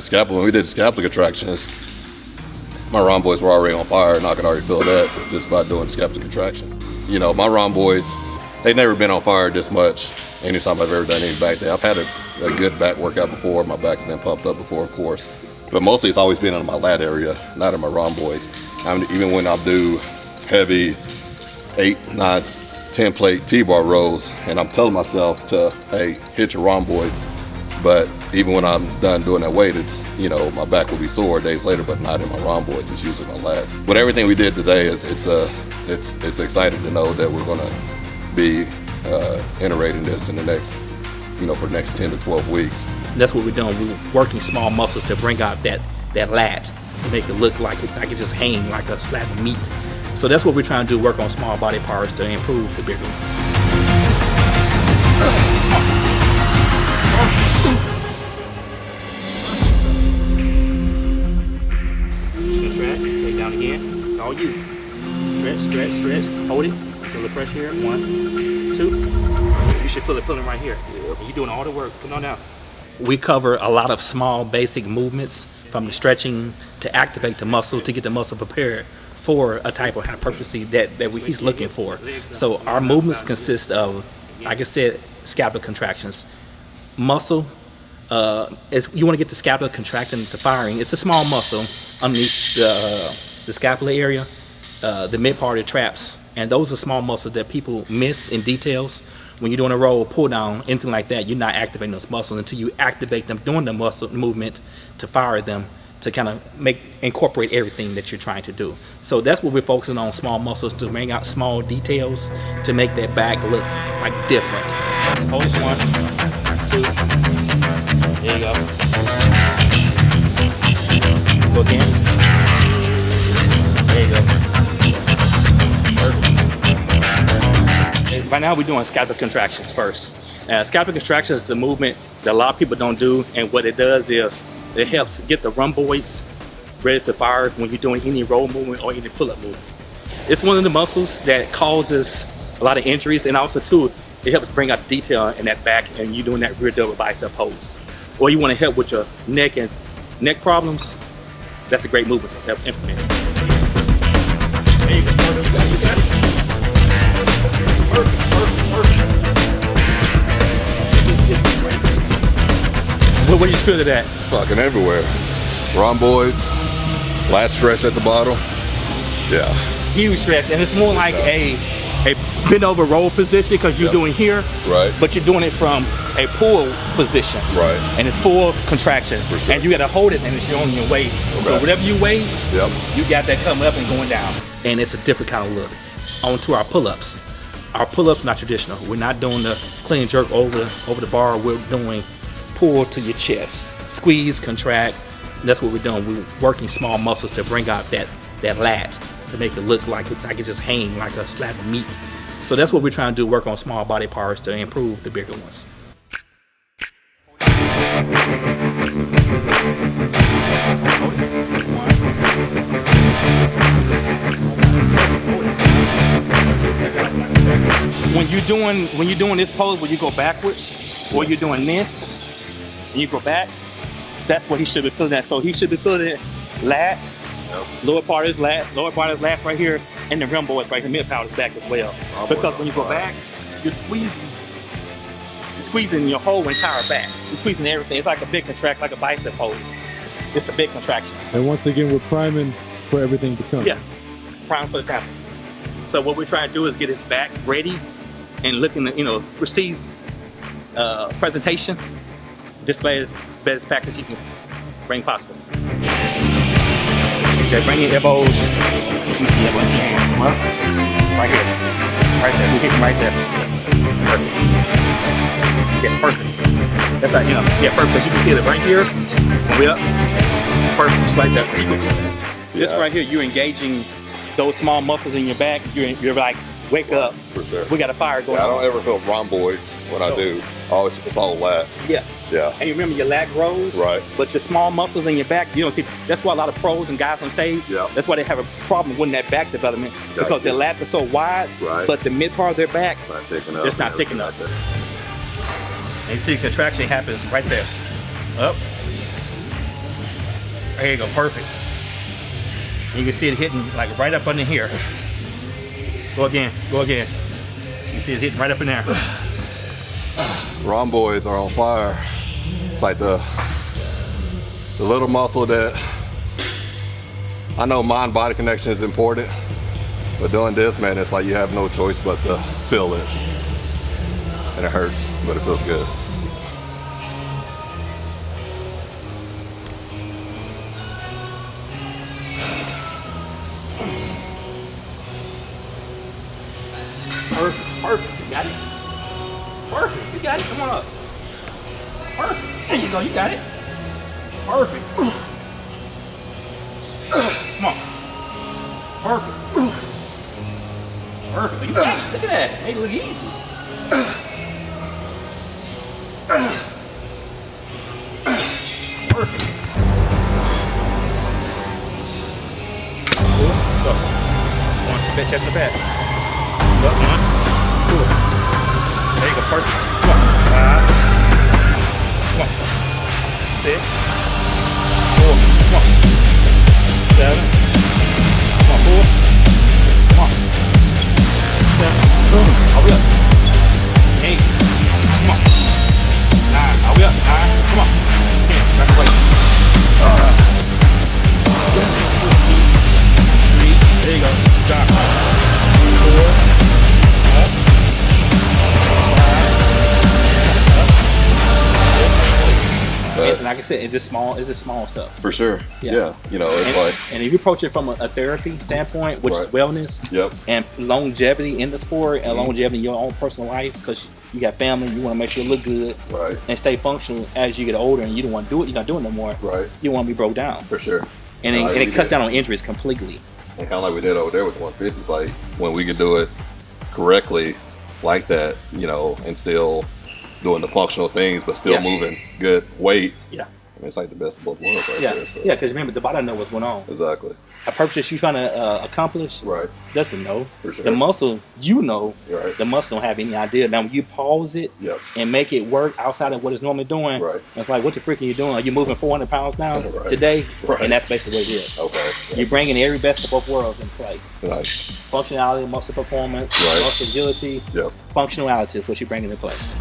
scapula, when we did scapula contractions, my rhomboids were already on fire, and I could already feel that just by doing scapula contractions. You know, my rhomboids, they've never been on fire this much anytime I've ever done any back day. I've had a good back workout before. My back's been pumped up before, of course. But mostly it's always been in my lat area, not in my rhomboids. I mean, even when I do heavy 8, 9, 10 plate T-bar rows, and I'm telling myself to, hey, hit your rhomboids. But even when I'm done doing that weight, it's, you know, my back will be sore days later, but not in my rhomboids. It's usually my lats. But everything we did today, it's exciting to know that we're gonna be iterating this in the next, you know, for the next 10 to 12 weeks. That's what we're doing. We're working small muscles to bring out that lat, to make it look like it just hang like a slab of meat. So that's what we're trying to do, work on small body parts to improve the bigger ones. Contract, take down again. It's all you. Stretch, stretch, stretch. Hold it. Feel the pressure here. 1, 2. You should feel it pulling right here. Yep. You're doing all the work. Come on down. We cover a lot of small basic movements, from the stretching to activate the muscle to get the muscle prepared for a type of hypertrophy that he's looking for. So our movements consist of, like I said, scapula contractions. Muscle, you want to get the scapula contracting to firing. It's a small muscle underneath the scapula area, the mid part of the traps. And those are small muscles that people miss in details. When you're doing a roll, pull down, anything like that, you're not activating those muscles until you activate them during the muscle movement to fire them, to kind of incorporate everything that you're trying to do. So that's what we're focusing on, small muscles, to bring out small details to make that back look like different. Hold it. 1, 2. There you go. Go again. There you go. Right now we're doing scapula contractions first. Scapula contractions is a movement that a lot of people don't do, and what it does is it helps get the rhomboids ready to fire when you're doing any roll movement or any pull-up movement. It's one of the muscles that causes a lot of injuries, and also too, it helps bring out detail in that back, and you're doing that rear double bicep pose. Or you want to help with your neck and neck problems, that's a great movement to help implement. There you go. You got it. Perfect. Where you feel it at? Fucking everywhere. Rhomboids, lat stretch at the bottom. Yeah. Huge stretch, and it's more like a bend over roll position, because you're doing here, right? But you're doing it from a pull position, right? And it's full contraction, sure. And you got to hold it, and it's on your weight. Okay. So whatever you weigh, you got that coming up and going down, and it's a different kind of look. On to our pull-ups. Our pull-ups not traditional. We're not doing the clean jerk over the bar. We're doing pull to your chest, squeeze, contract. And that's what we're doing. We're working small muscles to bring out that lat, to make it look like it just hang like a slab of meat. So that's what we're trying to do, work on small body parts to improve the bigger ones. When you're doing this pose where you go backwards, or you're doing this and you go back, that's what he should be feeling at. So he should be feeling it lats, lower part is lat, right here, and the rhomboids right here, mid part is back as well. Because when you go back, you're squeezing your whole entire back. You're squeezing everything. It's like a big contract, like a bicep pose. It's a big contraction. And once again, we're priming for everything to come. Yeah, prime for the top. So what we're trying to do is get his back ready and looking at, prestige presentation, display the best package you can bring possible. Okay, bring your elbows. Let me see elbows. Come up. Right here. Right there. We hit him right there. Perfect. Yeah, perfect. That's how, yeah, perfect. You can see it right here. And we up. Perfect. Just like that. This right here, you're engaging those small muscles in your back. You're like, wake up. For sure. We got a fire going on. I don't ever feel rhomboids when I do. It's all lat. Yeah. Yeah. And you remember your lat grows, right? But your small muscles in your back, you don't see. That's why a lot of pros and guys on stage, that's why they have a problem with that back development, because their lats are so wide, but the mid part of their back, it's not thick enough. And you see contraction happens right there. Up. There you go, perfect. You can see it hitting like right up under here. Go again, go again. You can see it hitting right up in there. Rhomboids are on fire. It's like the little muscle that, I know mind-body connection is important, but doing this, man, it's like you have no choice but to feel it. And it hurts, but it feels good. Perfect, perfect, you got it. Perfect, you got it, come on up. Perfect, there you go, you got it. Perfect. Come on. Perfect. Perfect, you got it, look at that, made it look easy. Perfect. Cool, go. One, chest to the back. Up, 1, 2. There you go, perfect. Come on. 5. Come on. 6. 4. Come on. 7. Come on, 4. Come on. 7. Boom. All the way up. 8. Come on. 9. All the way up. 9. Come on. 10. Back away. 3. There you go. Stop. 4. And like I said, it's just small stuff. For sure. Yeah. You know, it's like. And if you approach it from a therapy standpoint, which is wellness and longevity in the sport and longevity in your own personal life, because you got family, you want to make sure you look good and stay functional as you get older, and you don't want to do it, you're not doing it no more. You want to be broke down. For sure. And it cuts down on injuries completely. And kind of like we did over there with 150, it's like when we can do it correctly like that, you know, and still doing the functional things, but still moving good weight. I mean, it's like the best of both worlds right there. So. Yeah, because remember, the body knows what's going on. Exactly. A purpose you're trying to accomplish doesn't know. For sure. The muscle, you know, the muscle don't have any idea. Now, when you pause it and make it work outside of what it's normally doing, it's like, what the freak are you doing? Are you moving 400 pounds now today? And that's basically what it is. You're bringing every best of both worlds in play. Functionality, muscle performance, muscle agility, functionality is what you're bringing in place.